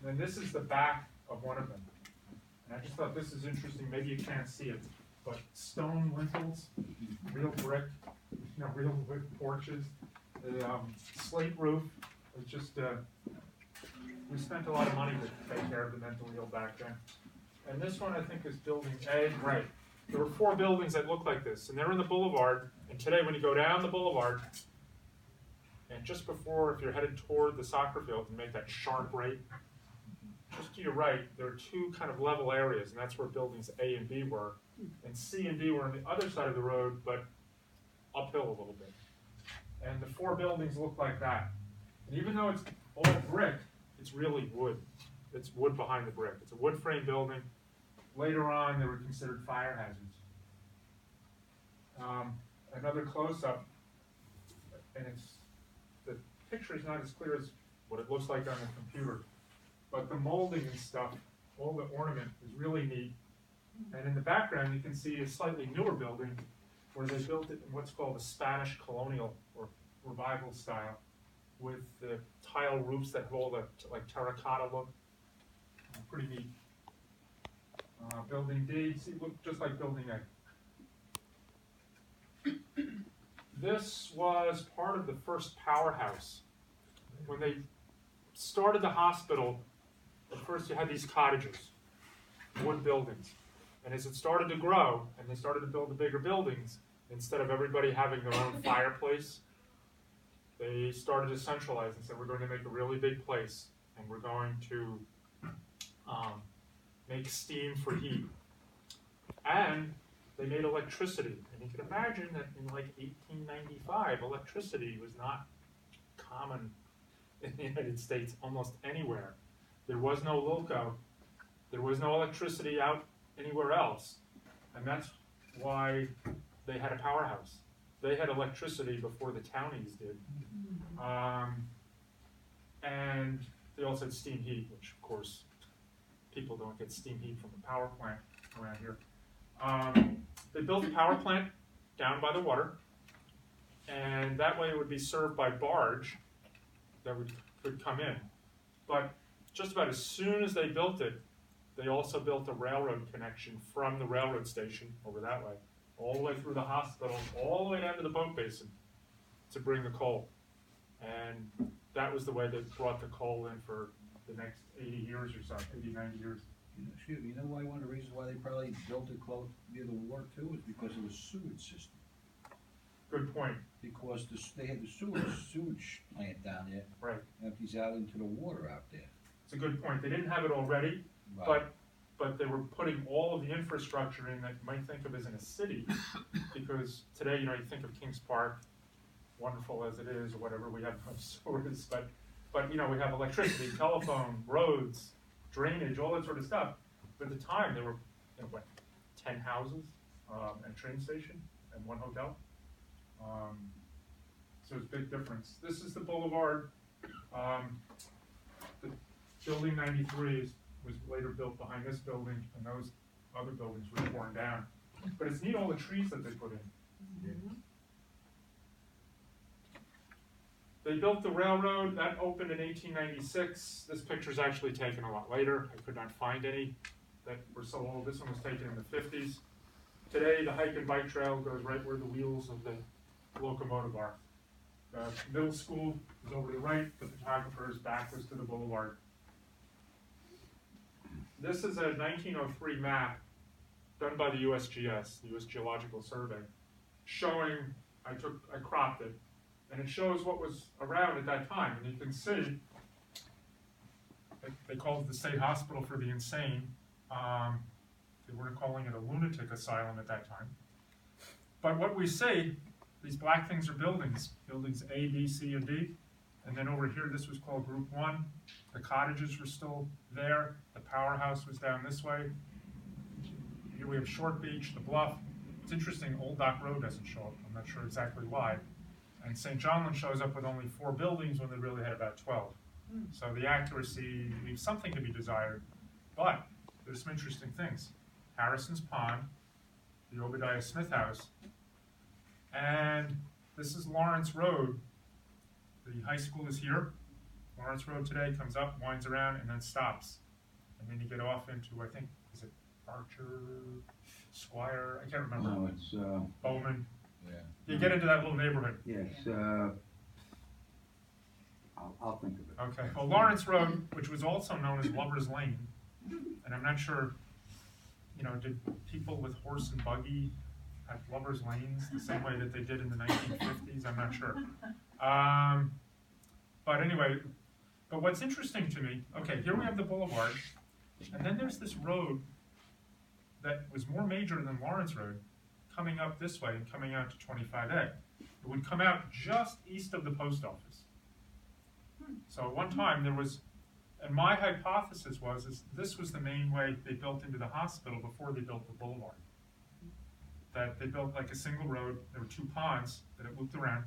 And this is the back of one of them. And I just thought this is interesting. Maybe you can't see it, but stone lintels, real brick, real wood porches, the slate roof. It's just, we spent a lot of money to take care of the mentally ill back then. And this one I think is building A, right. There were 4 buildings that look like this, and they're in the boulevard. And today when you go down the boulevard, and just before, if you're headed toward the soccer field and make that sharp right, just to your right, there are 2 kind of level areas, and that's where buildings A and B were. And C and D were on the other side of the road, but uphill a little bit. And the 4 buildings look like that. And even though it's all brick, it's really wood. It's wood behind the brick. It's a wood frame building. Later on, they were considered fire hazards. Another close-up, and the picture is not as clear as what it looks like on the computer, but the molding and stuff, all the ornament is really neat. And in the background, you can see a slightly newer building where they built it in what's called a Spanish colonial or revival style, with the tile roofs that have all the terracotta look. Pretty neat. Building D, see, look just like building A. This was part of the first powerhouse. When they started the hospital, at first you had these cottages, wood buildings. And as it started to grow, and they started to build the bigger buildings, instead of everybody having their own fireplace, they started to centralize and said, we're going to make a really big place, and we're going to make steam for heat. And they made electricity. And you can imagine that in like 1895, electricity was not common in the United States almost anywhere. There was no loco. There was no electricity out anywhere else. And that's why they had a powerhouse. They had electricity before the townies did. And they also had steam heat, which of course, people don't get steam heat from a power plant around here. They built a power plant down by the water, and that way it would be served by barge that could come in. But just about as soon as they built it, they also built a railroad connection from the railroad station over that way, all the way through the hospital, all the way down to the boat basin to bring the coal. And that was the way they brought the coal in for the next 80 years or so, 80, 90 years. Excuse me, you know why one of the reasons why they probably built it close near the water too is because of the sewage system. Good point. Because they had the sewage plant down there. Right. Empties out into the water out there. It's a good point. They didn't have it already, Right. but they were putting all of the infrastructure in that you might think of as in a city, because today, you think of Kings Park, wonderful as it is, or whatever, we have no sewers, but we have electricity, telephone, roads, drainage, all that sort of stuff. But at the time, there were, 10 houses, and a train station, and 1 hotel. So it's a big difference. This is the boulevard. The building 93 was later built behind this building, and those other buildings were torn down. But it's neat all the trees that they put in. Mm-hmm. They built the railroad, that opened in 1896. This picture is actually taken a lot later. I could not find any that were so old. This one was taken in the 50s. Today, the hike and bike trail goes right where the wheels of the locomotive are. The middle school is over to the right, the photographer's back was to the boulevard. This is a 1903 map done by the USGS, the US Geological Survey, showing, I cropped it, and it shows what was around at that time. And you can see, they called it the State Hospital for the Insane. They were calling it a lunatic asylum at that time. But what we see, these black things are buildings A, B, C, and D. And then over here, this was called Group 1. The cottages were still there. The powerhouse was down this way. Here we have Short Beach, the Bluff. It's interesting, Old Dock Road doesn't show up. I'm not sure exactly why. And St. Johnland shows up with only 4 buildings when they really had about 12. So the accuracy leaves something to be desired. But there's some interesting things. Harrison's Pond, the Obadiah Smith House, and this is Lawrence Road. The high school is here, Lawrence Road today, comes up, winds around, and then stops. And then you get off into, I think, is it Archer, Squire, I can't remember. No, it's, Bowman. Yeah. You get into that little neighborhood. yes, I'll think of it. Okay, well, Lawrence Road, which was also known as Lover's Lane, and I'm not sure, you know, did people with horse and buggy have Lover's Lanes the same way that they did in the 1950s? I'm not sure. But anyway, but what's interesting to me, okay, here we have the boulevard, and then there's this road that was more major than Lawrence Road, coming up this way and coming out to 25A. It would come out just east of the post office. So at one time there was, and my hypothesis was, is this was the main way they built into the hospital before they built the boulevard. That they built like a single road, there were two ponds that it looped around,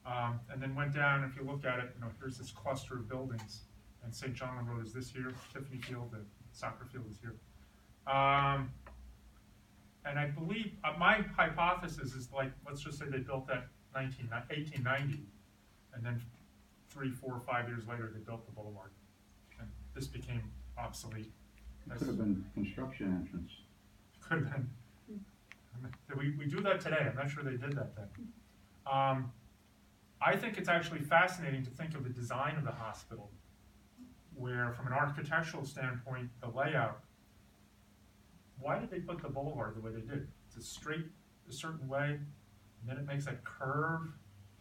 and then went down. If you look at it, you know, here's this cluster of buildings, and St. John Road is this here, Tiffany Field, the soccer field is here. And I believe, my hypothesis is like, let's just say they built that 1890, and then 3, 4, 5 years later they built the boulevard, and this became obsolete. It could have been construction entrance. Could have been. We do that today. I'm not sure they did that then. I think it's actually fascinating to think of the design of the hospital, where from an architectural standpoint, the layout, why did they put the boulevard the way they did? It's straight a certain way, and then it makes a curve,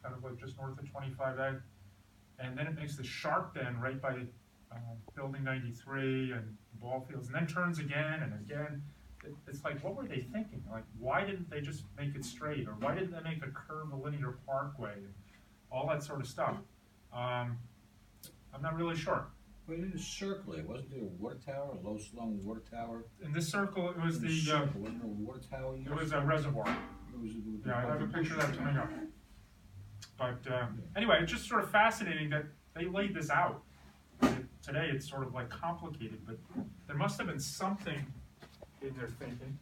kind of like just north of 25A, and then it makes the sharp bend right by Building 93 and ball fields, and then turns again and again. It's like, what were they thinking? Like, why didn't they just make it straight? Or why didn't they make a curve, a linear parkway, and all that sort of stuff? I'm not really sure. But it didn't circle it, wasn't there a water tower, a low slung water tower? In this circle, it was In the, circle, wasn't there a water tower? it was a reservoir. It was Yeah, I have a picture of that coming up. But anyway, it's just sort of fascinating that they laid this out. Today it's sort of like complicated, but there must have been something in their thinking.